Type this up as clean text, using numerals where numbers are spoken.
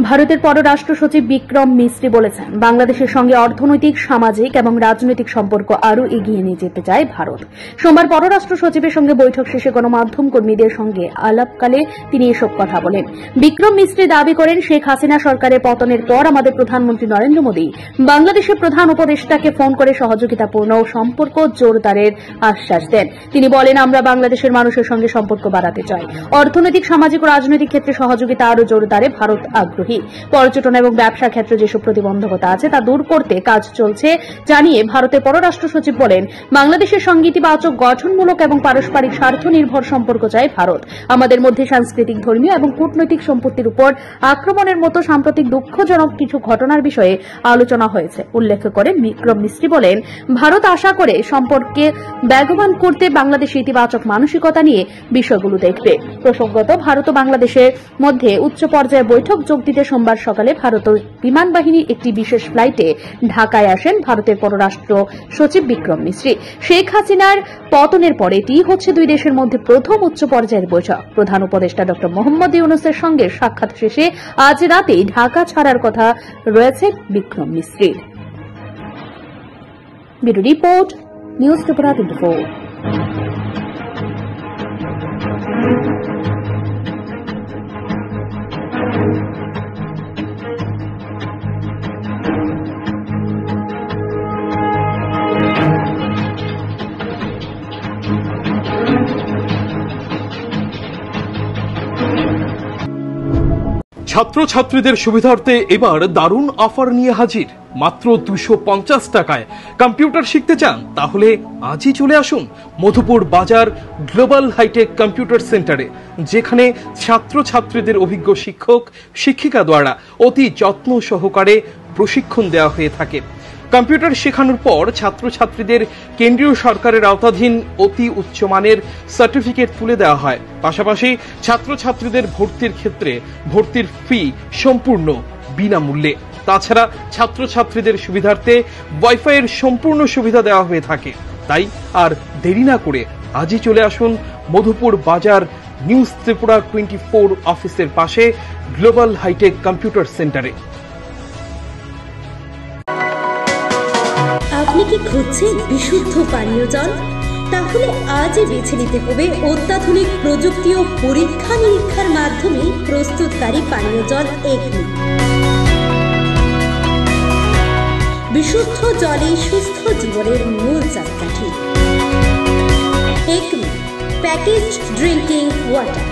ভারতের পররাষ্ট্র সচিব বিক্রম মিস্ত্রি বলেছেন, বাংলাদেশের সঙ্গে অর্থনৈতিক, সামাজিক এবং রাজনৈতিক সম্পর্ক আরও এগিয়ে নিয়ে যেতে চায় ভারত। সোমবার পররাষ্ট্র সচিবের সঙ্গে বৈঠক শেষে গণমাধ্যম কর্মীদের সঙ্গে আলাপকালে তিনি এসব কথা বলেন। বিক্রম মিস্ত্রি দাবি করেন, শেখ হাসিনা সরকারের পতনের পর আমাদের প্রধানমন্ত্রী নরেন্দ্র মোদী বাংলাদেশের প্রধান উপদেষ্টাকে ফোন করে সহযোগিতাপূর্ণ সম্পর্ক জোরদারের আশ্বাস দেন। তিনি বলেন, আমরা বাংলাদেশের মানুষের সঙ্গে সম্পর্ক বাড়াতে চাই। অর্থনৈতিক, সামাজিক ও রাজনৈতিক ক্ষেত্রে সহযোগিতা আরও জোরদারে ভারত আগ্রহী। পর্যটন এবং ব্যবসা ক্ষেত্রে যেসব প্রতিবন্ধকতা আছে তা দূর করতে কাজ চলছে জানিয়ে ভারতের পররাষ্ট্র সচিব বলেন, বাংলাদেশের সঙ্গে ইতিবাচক, গঠনমূলক এবং পারস্পরিক স্বার্থ নির্ভর সম্পর্ক চায় ভারত। আমাদের মধ্যে সাংস্কৃতিক, ধর্মীয় এবং কূটনৈতিক সম্পত্তির উপর আক্রমণের মতো সাম্প্রতিক দুঃখজনক কিছু ঘটনার বিষয়ে আলোচনা হয়েছে। উল্লেখ করে বিক্রম মিস্ত্রি বলেন, ভারত আশা করে সম্পর্কে বেগবান করতে বাংলাদেশের ইতিবাচক মানসিকতা নিয়ে বিষয়গুলো দেখবে। প্রসঙ্গত, ভারত ও বাংলাদেশের মধ্যে উচ্চ পর্যায়ে বৈঠক যোগ দিতে সোমবার সকালে ভারতীয় বিমান বাহিনীর একটি বিশেষ ফ্লাইটে ঢাকায় আসেন ভারতের পররাষ্ট্র সচিব বিক্রম মিস্ত্রি। শেখ হাসিনার পতনের পর এটি হচ্ছে দুই দেশের মধ্যে প্রথম উচ্চ পর্যায়ের বৈঠক। প্রধান উপদেষ্টা ড মোহাম্মদ ইউনূসের সঙ্গে সাক্ষাৎ শেষে আজ রাতেই ঢাকা ছাড়ার কথা রয়েছে বিক্রম মিস্ত্রির। Bureau report, news Tripura 24। ছাত্রছাত্রীদের সুবিধার্থে এবার দারুণ অফার নিয়ে হাজির। মাত্র 250 টাকায় কম্পিউটার শিখতে চান? তাহলে আজই চলে আসুন মধুপুর বাজার গ্লোবাল হাইটেক কম্পিউটার সেন্টারে, যেখানে ছাত্রছাত্রীদের অভিজ্ঞ শিক্ষক শিক্ষিকা দ্বারা অতি যত্ন সহকারে প্রশিক্ষণ দেওয়া হয়ে থাকে। কম্পিউটার শেখানোর পর ছাত্রছাত্রীদের কেন্দ্রীয় সরকারের আওতাধীন অতি উচ্চমানের সার্টিফিকেট তুলে দেওয়া হয়। পাশাপাশি ছাত্রছাত্রীদের ভর্তির ক্ষেত্রে ভর্তির ফি সম্পূর্ণ বিনামূল্যে। তাছাড়া ছাত্রছাত্রীদের সুবিধার্থে ওয়াইফাইয়ের সম্পূর্ণ সুবিধা দেওয়া হয়ে থাকে। তাই আর দেরি না করে আজই চলে আসুন মধুপুর বাজার নিউজ ত্রিপুরা 24 অফিসের পাশে গ্লোবাল হাইটেক কম্পিউটার সেন্টারে। আপনি কি খুঁজছেন বিশুদ্ধ পানীয় জল? তাহলে আজই বেছে নিতে হবে অত্যাধুনিক প্রযুক্তি ও পরীক্ষা নিরীক্ষার মাধ্যমে প্রস্তুতকারী পানীয় জল একমি। বিশুদ্ধ জলে সুস্থ জীবনের মূল চাকাঠি। Acme packaged drinking water.